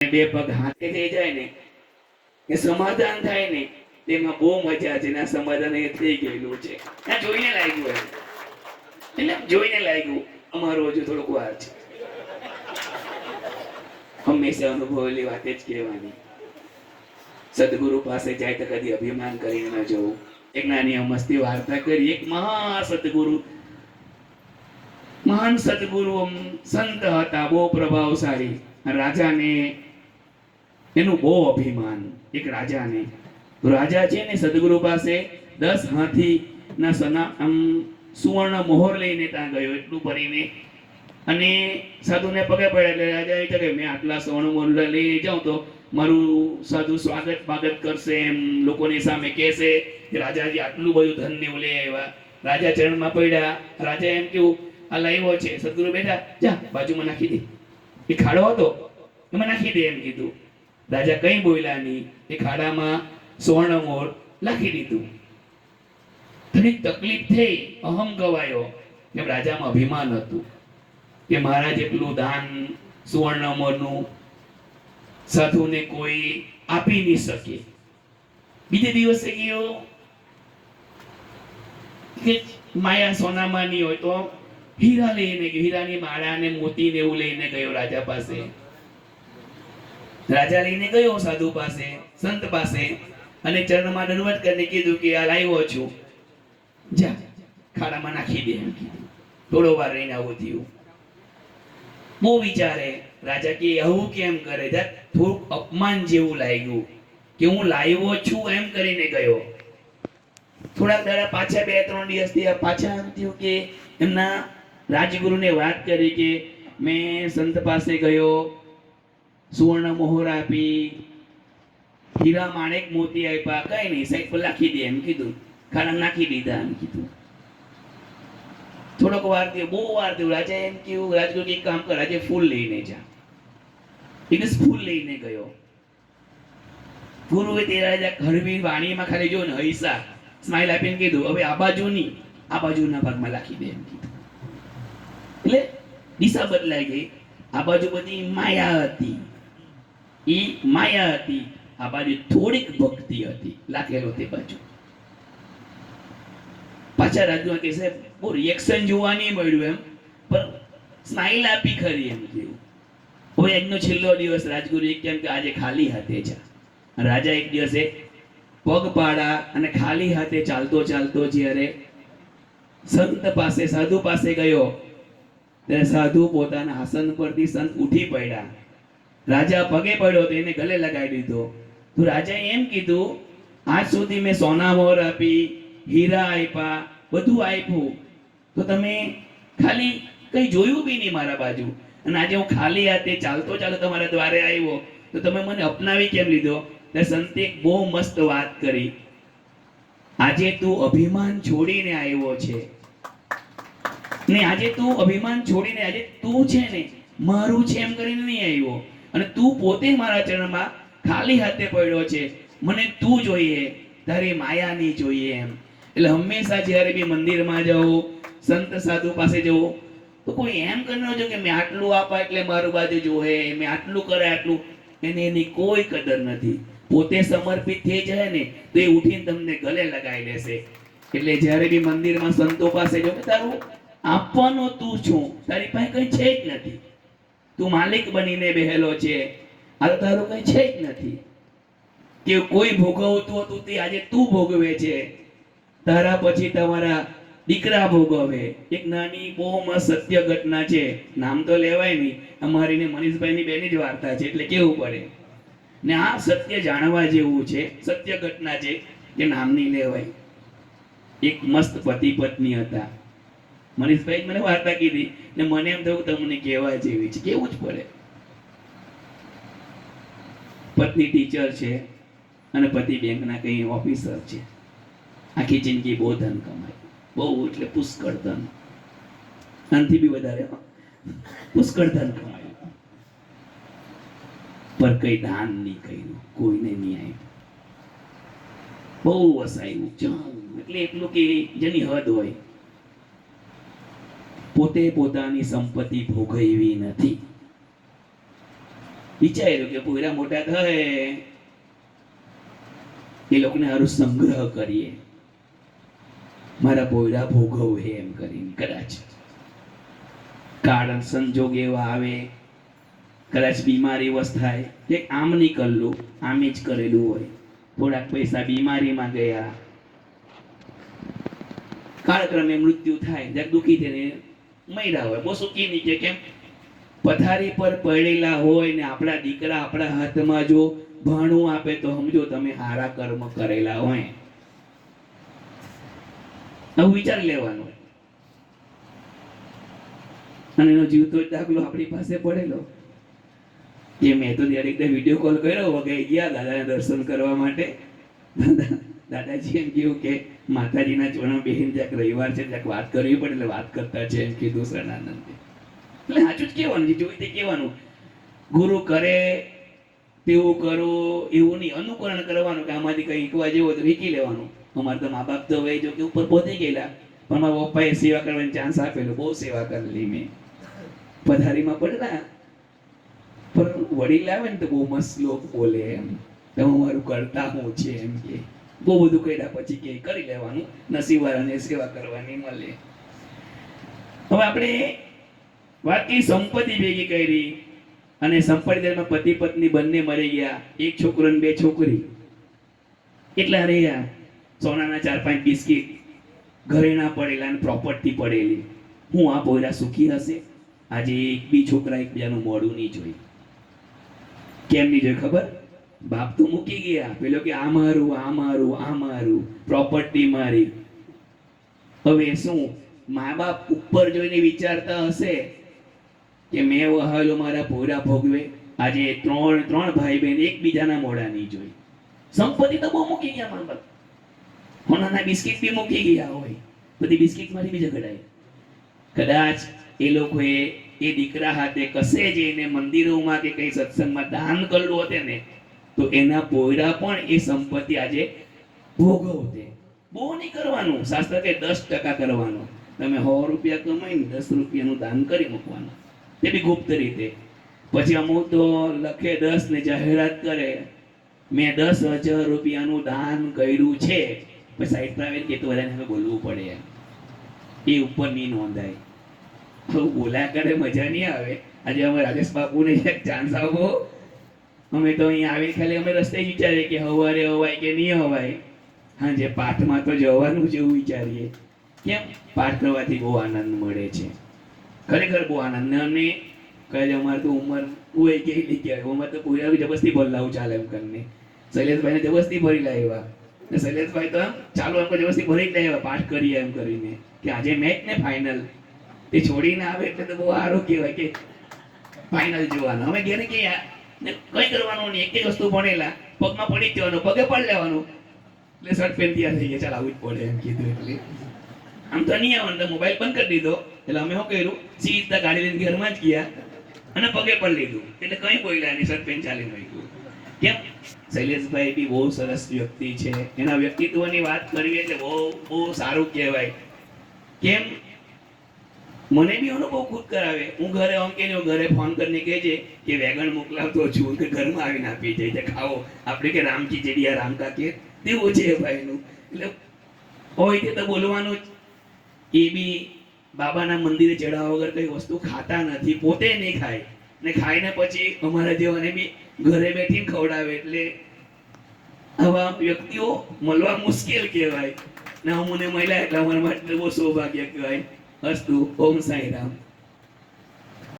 બે પગ હાથે થઈ જાય ને એ સમાધાન થાય ને તેમાં બહુ મજા છે ને. આ સમાધાન એ થઈ ગયેલું છે. આ જોઈને લાગ્યું એટલે જોઈને લાગ્યું અમારો હજુ થોડુંક વાર છે. હંમેશા અનુભવેલી વાત જ કહેવાની. સદગુરુ પાસે જાય તો કદી અભિમાન કરીને ન જવું. એક નાની મસ્તી વાર્તા કરી. એક મહાન સદગુરુ સંત હતા, બહુ પ્રભાવશાળી. રાજાને એનું બહુ અભિમાન. એક રાજાને રાજા છે ને સદગુરુ પાસે 10 હાથીના સુવર્ણ મોહર લઈને ત્યાં ગયો, એટલું ભરીને. અને સાધુને પગે પડ્યા એટલે રાજા એ કે મેં આટલા સુવર્ણ મોહર લઈને જાઉં તો મારું સાધુ સ્વાગત કરશે, એમ લોકોની સામે કહેશે કે રાજાજી આટલું બધું ધન ને લઈ આવ્યા. રાજા ચરણમાં પડ્યા. રાજા એમ કેવું આ લાવ્યો છે. સદગુરુ બેટા જા બાજુમાં નાખી દે. એ ખાડો હતો એમાં નાખી દે એમ કીધું. રાજા કઈ બોલ્યા નહીં. એ ખાડામાં સુવર્ણ મોર નાખી દીધું. થોડીક તકલીફ થઈ, અહમ ગવાયો. કેમ રાજામાં અભિમાન હતું કે મારા જેટલું દાન સુવર્ણ મોરનું સાધુને કોઈ આપી નહીં શકે. બીજે દિવસે ગયો કે માયા સોનામાં નહીં હોય તો હીરા લઈને ગયો. હીરાની માળા ને મોતી ને એવું લઈને ગયો રાજા પાસે. રાજા લઈને ગયો સાધુ પાસે, સંત પાસે, અને ચરણમાં દંડવત કરીને કીધું કે આ લાવ્યો છું, જા ખાડામાં નાખી દે એમ કીધું. થોડો વાર રહીને આવું થયું. બહુ વિચારે. રાજા કે આવું કેમ કરે? થોડુંક અપમાન જેવું લાગ્યું કે હું લાવ્યો છું એમ કરીને ગયો. થોડાક દાડા પાછા 2-3 દિવસ થયા. પાછા એમ થયું કે એમના રાજગુરુને વાત કરી કે મેં સંત પાસે ગયો, સુવર્ણ મોહર આપી, હીરા માણેક મોતી આપ્યા, કઈ નહીં સાઈડ પર નાખી દે એમ કીધું. ખાડા નાખી દીધા એમ કીધું. થોડોક વાર થયો, બહુ વાર થયો. રાજા એમ કેવું, રાજગુરુ એક કામ કર, આજે ફૂલ લઈને જા. એટલે ફૂલ લઈને ગયો. ગુરુએ તે રાજા હળવી વાણીમાં ખાલી જો ને હૈસા સ્માઈલ આપીને કીધું હવે આ બાજુ નહીં, આ બાજુના ભાગમાં નાખી દે એમ કીધું. એટલે દિશા બદલાઈ ગઈ. આ બાજુ બધી માયા હતી, ઈ માયા હતી. આ બાજુ થોડીક ભક્તિ હતી, લાખેલો તે બાજુ. પાછા રાજુ કે સાહેબ બહુ રિએક્શન જોવા નહીં મળ્યું એમ, પણ સ્માઈલ આપી ખરી એમ કેવું. હવે આજનો છેલ્લો દિવસ. રાજગુરુ કેમ કે આજે ખાલી હાથે જા. રાજા એક દિવસે પગ પાડા અને ખાલી હાથે ચાલતો જ્યારે સંત પાસે, સાધુ પાસે ગયો, ત્યારે સાધુ પોતાના આસન પરથી સંત ઉઠી પડ્યા. રાજા પગે પડ્યો તો એને ગલે લગાવી દીધો. તો રાજાએ એમ કીધું, આજ સુધી મેં સોના મોર આપી, હીરા આપ્યા, બધું આપ્યું, તો તમે ખાલી કઈ જોયું બી નહીં મારા બાજુ. અને આજે હું ખાલી હાથે ચાલતો તમારા દ્વારે આવ્યો, તો તમે મને અપનાવી કેમ લીધો? ત્યારે સંતે બહુ મસ્ત વાત કરી. આજે તું અભિમાન છોડીને આવ્યો છે ને, આજે તું અભિમાન છોડીને આજે તું છે ને મારું છે એમ કરીને નહીં આવ્યો. અને તું પોતે મારા ચરણમાં ખાલી હાથે પડ્યો છે. મને તું જોઈએ, તારી માયા નહીં જોઈએ એમ. એટલે હંમેશા જ્યારે બી મંદિરમાં જાઓ, સંત સાધુ પાસે જાઓ, તો કોઈ એમ કરી ન જો કે મેં આટલું આપા એટલે મારું બાજુ જોહે, મેં આટલું કરે આટલું. એની કોઈ કદર નથી. પોતે સમર્પિત થઈ જાય ને તો એ ઉઠીને તમને ગલે લગાવી લેશે. એટલે જ્યારે બી મંદિરમાં સંતો પાસે જો કે તારું આપવાનો તું છું, તારી પાસે કઈ છે જ નથી, તું માલિક બનીને બેહેલો છે, આ તારું કઈ છે જ નથી. કે કોઈ ભોગવતું હતું તે આજે તું ભોગવે છે, તારા પછી તમારા દીકરા ભોગવે. એક નાની બહુ મસ્ત સત્ય ઘટના છે, નામ તો લેવાય નહીં, અમારી ને મનીષભાઈની બેની જ વાર્તા છે એટલે કેવું પડે ને. આ સત્ય જાણવા જેવું છે, સત્ય ઘટના છે કે નામ નહીં લેવાય. એક મસ્ત પતિ પત્ની હતા. મનીષભાઈ મને વાર્તા કીધી ને મને એમ થયું તમને કહેવા જેવી છે, કેવું જ પડે. પત્ની ટીચર છે અને પતિ બેંકના કઈ ઓફિસર છે. આખી જિંદગી બહુ ધન કમાય, બહુ એટલે પુષ્કળ ધન, આનાથી બી વધારે પુષ્કળ ધન કમાય, પર કઈ દાન નહીં કર્યું, કોઈને નહીં આપ્યું, બહુ વસાયું એટલે એટલું કે જેની હદ હોય. પોતે પોતાની સંપત્તિ ભોગવી નથી. વિચાર્યું કે પોયરા મોટા થાય એ લોકોને સારું સંગ્રહ કરીએ, મારા પોયરા ભોગવે એમ કરીને. કદાચ કારણ સંજોગ એવા આવે, કદાચ બીમારી વસ્ત થાય, એક આમ નહીં કરેલું, આમ જ કરેલું હોય, થોડાક પૈસા બીમારીમાં ગયા, કાળક્રમે મૃત્યુ થાય, જ્યાં દુઃખી થઈને મર્યા હોય, બહુ સુખી નહીં કે કેમ પથારી પર પડેલા હોય ને આપણા દીકરા આપણા હાથમાં જો ભાણું આપે તો સમજો તમે સારા કર્મ કરેલા હોય. આવું વિચાર લેવાનો. અને એનો જીવતો દાખલો આપણી પાસે પડેલો કે મેં તો ત્યારે એકદમ વિડીયો કોલ કર્યો, વગાઈ ગયા દાદાને દર્શન કરવા માટે. દાદાજી એમ કહ્યું કે માતાજીના ચરણમાં બેહીને જ્યાંક રવિવાર છે જ્યાંક વાત કરવી પડે એટલે વાત કરતા છે એમ કીધું સનાનંદે. એટલે સાચું જ કહેવાનું છે, જોઈ તે કહેવાનું. ગુરુ કરે તેવું કરો એવું નહીં, અનુકરણ કરવાનું કે આમાંથી કંઈ શીખવા જેવો તો શીખી લેવાનું. અમારે તો મા બાપ તો હવે જો કે ઉપર પહોંચી ગયેલા, પણ મારા પપ્પાએ સેવા કરવાની ચાન્સ આપેલો, બહુ સેવા કરેલી મેં. પથારીમાં પડેલા પણ વડીલ આવે ને તો બહુ મસ્ત શ્લોક બોલે એમ, તમે અમારું કરતા હું છે એમ કે બહુ બધું કર્યા પછી કે કરી લેવાનું, નસીબવાળાને સેવા કરવાની મળે. હવે આપણે વાત કરી સંપત્તિ ભેગી કરી, અને સંપત્તિ દરમાં પતિ પત્ની બંને મરી ગયા, એક છોકરો ને બે છોકરી. એટલા રહ્યા, સોનાના 4-5 બિસ્કિટ, ઘરેણા પડેલા અને પ્રોપર્ટી પડેલી. હું આ પોયરા સુખી હશે? આજે એક બી છોકરા એકબીજાનું મોઢું નહીં જોઈ. કેમ નહીં જોઈ ખબર? બાપ તો મૂકી ગયા, પેલો કે આ મારું, આ મારું, આ મારું, પ્રોપર્ટી મારી. હવે શું મા બાપ ઉપર જોઈને વિચારતા હશે કે મેં વહાલો મારા પોયરા ભોગવે? આજે ત્રણ ભાઈ બહેન એકબીજાના મોઢા નહીં જોઈ. સંપત્તિ તો બહુ મૂકી ગયા મા બાપ, હોનાના બિસ્કિટ બી મૂકી ગયા હોય, બધી બિસ્કિટ માંથી બી ઝઘડાય. કદાચ એ લોકોએ એ દીકરા હાથે કશે જઈને મંદિરોમાં કે કઈ સત્સંગમાં દાન કરેલું હોતે ને તો એના પોયરા પણ એ સંપત્તિ આજે ભોગવતે. બહુ નહીં કરવાનું, શાસ્ત્ર કે 10% કરવાનું. તમે 100 રૂપિયા કમાઈને 10 રૂપિયાનું દાન કરી મૂકવાનું, તે બી ગુપ્ત રીતે. પછી અમુક તો લખે 10 ને જાહેરાત કરે મેં 10,000 રૂપિયાનું દાન કર્યું છે, પછી સાઈડ પર આવીને કે તો બધાને હવે બોલવું પડે, એ ઉપર નહીં નોંધાય. બોલ્યા કરે મજા નહીં આવે. આજે અમે રાજેશ બાપુને એક ચાન્સ આપો, અમે તો અહીંયા આવી ખાલી અમે રસ્તે જ વિચારીએ કે હવારે હવાય કે નહીં હવાય. હા, જે પાઠમાં તો જવાનું જેવું વિચારીએ. કેમ? પાઠ કરવાથી બહુ આનંદ મળે છે, ખરેખર બહુ આનંદ. અને કહે અમારે તો ઉંમર હોય કે કહેવાય, અમારે તો પૂરા જબરસ્તી બોલાવું ચાલે એમ કરીને. શૈલેષભાઈને જબરસ્તી ભરી લાવ્યા, ને શૈલેષભાઈ તો આમ ચાલો એમ જબરસ્તી ભરી જ લાવ્યા પાઠ કરીએ એમ કરીને કે આજે મેચ ને ફાઇનલ તે છોડીને આવે એટલે તો બહુ સારું કહેવાય કે ફાઇનલ જોવાનું. અમે ઘેરે કે ને કઈ કરવાનું નહીં, એક જ વસ્તુ ભણેલા, પગમાં પડી જ જવાનું, પગે પડ લેવાનું, એટલે શર્ટ પેન્ટ તૈયાર થઈ ગયા, ચાલ આવું જ પડે એમ કીધું. એટલે આમ તો નહીં આવવાનું, મોબાઈલ બંધ કરી દીધો. એટલે અમે શું કર્યું, સીધા ગાડી લઈને ઘરમાં જ ગયા અને પગે પડ લીધું, એટલે કઈ બોલ્યા નહીં, શર્ટ પેન્ટ ચાલી મૂક્યું. કેમ? શૈલેષભાઈ બી બહુ સરસ વ્યક્તિ છે, એના વ્યક્તિત્વની વાત કરવી એટલે બહુ સારું કહેવાય. કેમ? મને બી અનુભવ ખુદ કરાવે. હું ઘરે આમ કે ઘરે ફોન કરીને કહેજે કે વેગણ મોકલાવતો છું, કે ઘરમાં આવીને આપી જાય ખાઓ. આપણે કે રામજી જેડિયા રામ કાકે તેવું છે ભાઈનું. એટલે હોય તે તો બોલવાનું જ. એ બી બાબાના મંદિરે ચડાવવા વગર કઈ વસ્તુ ખાતા નથી, પોતે નહીં ખાય, ને ખાઈને પછી અમારા જેવાને બી ઘરે બેઠીને ખવડાવે. એટલે આવા વ્યક્તિઓ મળવા મુશ્કેલ કહેવાય. ને અમને મળ્યા એટલે અમારા માટે બહુ સૌભાગ્ય કહેવાય. અસ્તુ. ઓમ સાંઈ રામ.